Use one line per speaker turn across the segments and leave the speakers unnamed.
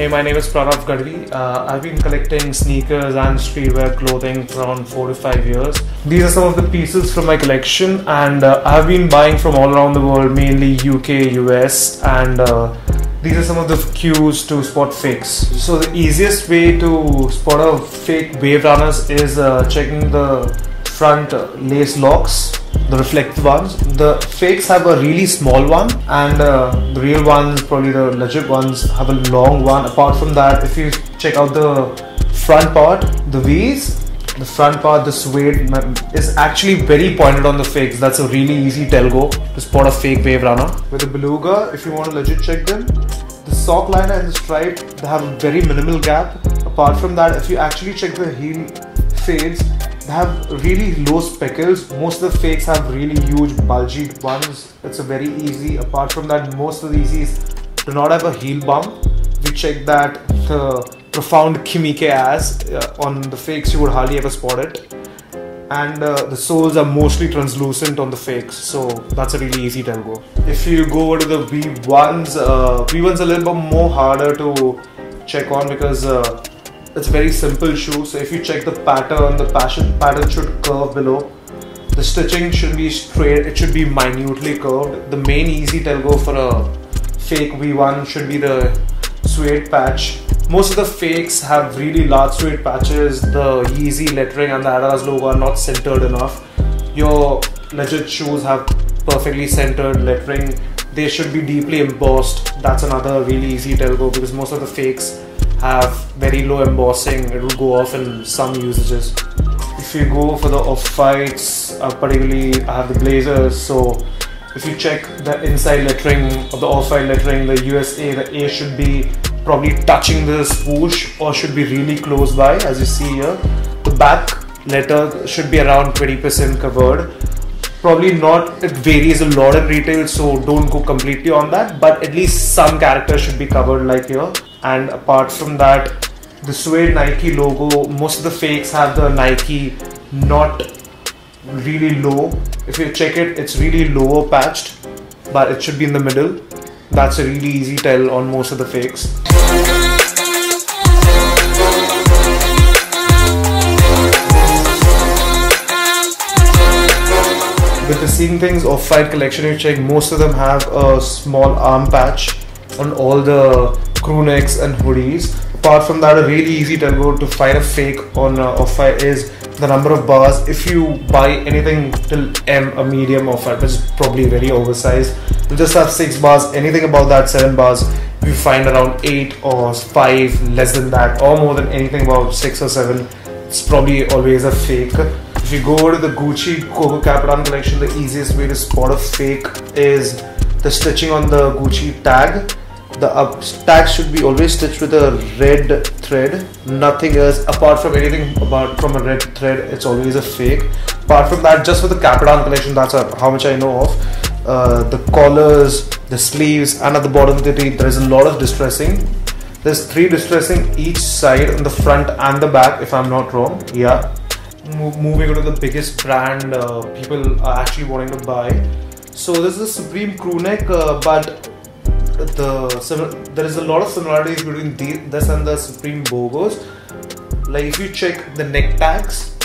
Hey, my name is Pranav Gadhvi. I've been collecting sneakers and streetwear clothing for around 4 to 5 years. These are some of the pieces from my collection, and I've been buying from all around the world, mainly UK, US, and these are some of the cues to spot fakes. So the easiest way to spot a fake wave runners is checking the front lace locks, the reflective ones. The fakes have a really small one, and the real ones, probably the legit ones, have a long one. Apart from that, if you check out the front part, the V's, the front part, the suede is actually very pointed on the fakes. That's a really easy tell-go to spot a fake wave runner. With the beluga, if you want to legit check them, the sock liner and the stripe, they have a very minimal gap. Apart from that, if you actually check the heel fades, they have really low speckles. Most of the fakes have really huge bulgy ones. It's a very easy. Apart from that, most of the Yeezys do not have a heel bump. If you check that, the profound kimike ass on the fakes, you would hardly ever spot it. And the soles are mostly translucent on the fakes, so that's a really easy tell-go. If you go over to the V1s, V1's a little bit more harder to check on because it's a very simple shoe. So if you check the pattern, the pattern should curve below. The stitching should be straight, it should be minutely curved. The main easy tell-go for a fake V1 should be the suede patch. Most of the fakes have really large suede patches. The Yeezy lettering and the Adidas logo are not centered enough. Your legit shoes have perfectly centered lettering. They should be deeply embossed. That's another really easy tell-go because most of the fakes have very low embossing. It will go off in some usages. If you go for the off-whites, particularly I have the blazers, so if you check the inside lettering of the off-white lettering, the USA, the A should be probably touching the swoosh or should be really close by, as you see here. The back letter should be around 20% covered. Probably not, it varies a lot in retail, so don't go completely on that, but at least some character should be covered like here. And apart from that, the suede Nike logo, most of the fakes have the Nike not really low. If you check it, it's really lower patched, but it should be in the middle. That's a really easy tell on most of the fakes. With the Seeing Things off-white collection, you check, most of them have a small arm patch on all the crew necks and hoodies. Apart from that, a really easy tell-go to find a fake on off-white is the number of bars. If you buy anything till M, a medium off-white, which is probably very oversized, you just have 6 bars. Anything above that, 7 bars. If you find around 8 or 5, less than that, or more than anything about 6 or 7, it's probably always a fake. If you go to the Gucci Coco Capitan collection, the easiest way to spot a fake is the stitching on the Gucci tag. The tag should be always stitched with a red thread, nothing else. Apart from anything from a red thread, it's always a fake. Apart from that, just for the Capitan collection, that's how much I know of. The collars, the sleeves, and at the bottom of the tee, there is a lot of distressing. There's 3 distressing each side, on the front and the back, if I'm not wrong. Yeah. Moving on to the biggest brand people are actually wanting to buy. So this is a Supreme crew neck, but there is a lot of similarities between this and the Supreme Bogos. Like if you check the neck tags,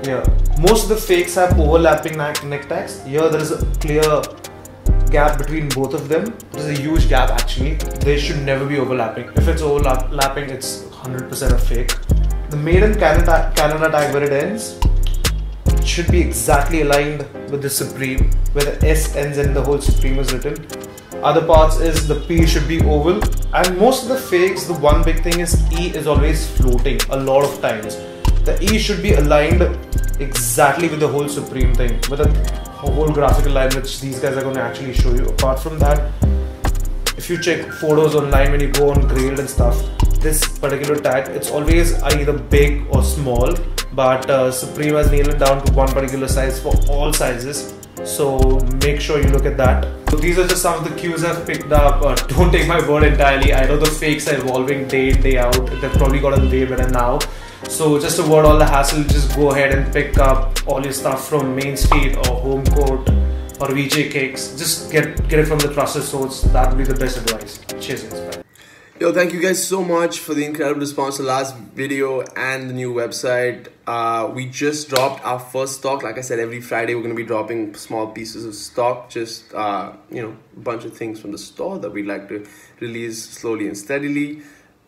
yeah, most of the fakes have overlapping neck tags. Here there is a clear gap between both of them. There's a huge gap actually. They should never be overlapping. If it's overlapping, it's 100% a fake. The Made in Canada tag where it ends should be exactly aligned with the Supreme, where the S ends and the whole Supreme is written. Other parts is the P should be oval, and most of the fakes, the one big thing is E is always floating a lot of times. The E should be aligned exactly with the whole Supreme thing, with a whole graphical line which these guys are going to actually show you. Apart from that, if you check photos online when you go on Grailed and stuff, this particular tag, it's always either big or small, but Supreme has nailed it down to one particular size for all sizes, so make sure you look at that. So these are just some of the cues I've picked up. Don't take my word entirely. I know the fakes are evolving day in, day out. They've probably gotten way better now. So just to avoid all the hassle, just go ahead and pick up all your stuff from Main Street or Home Court or VJ Cakes. Just get it from the trusted source. That would be the best advice. Cheers guys, bye.
Yo, thank you guys so much for the incredible response to the last video and the new website. We just dropped our first stock. Like I said, every Friday we're going to be dropping small pieces of stock, just a bunch of things from the store that we'd like to release slowly and steadily.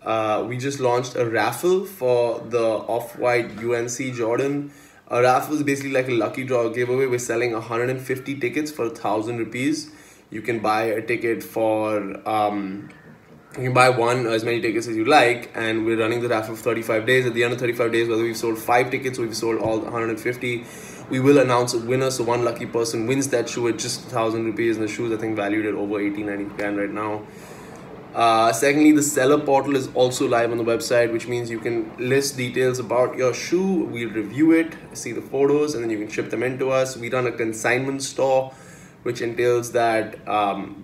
We just launched a raffle for the Off-White UNC Jordan. A raffle is basically like a lucky draw giveaway. We're selling 150 tickets for 1,000 rupees. You can buy a ticket for you can buy as many tickets as you like, and we're running the raffle for 35 days. At the end of 35 days, whether we've sold 5 tickets or we've sold all 150, we will announce a winner. So one lucky person wins that shoe at just 1,000 rupees, and the shoes I think valued at over 80-90 grand right now. Secondly, the seller portal is also live on the website, which means you can list details about your shoe. We'll review it, see the photos, and then you can ship them in to us. We run a consignment store, which entails that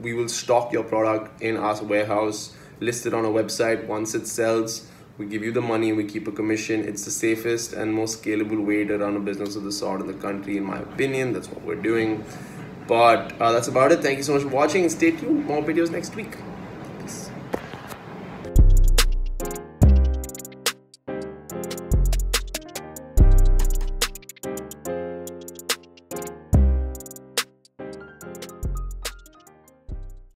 we will stock your product in our warehouse, list it on our website. Once it sells, we give you the money, we keep a commission. It's the safest and most scalable way to run a business of the sort in the country, in my opinion. That's what we're doing. But that's about it. Thank you so much for watching, and stay tuned. More videos next week.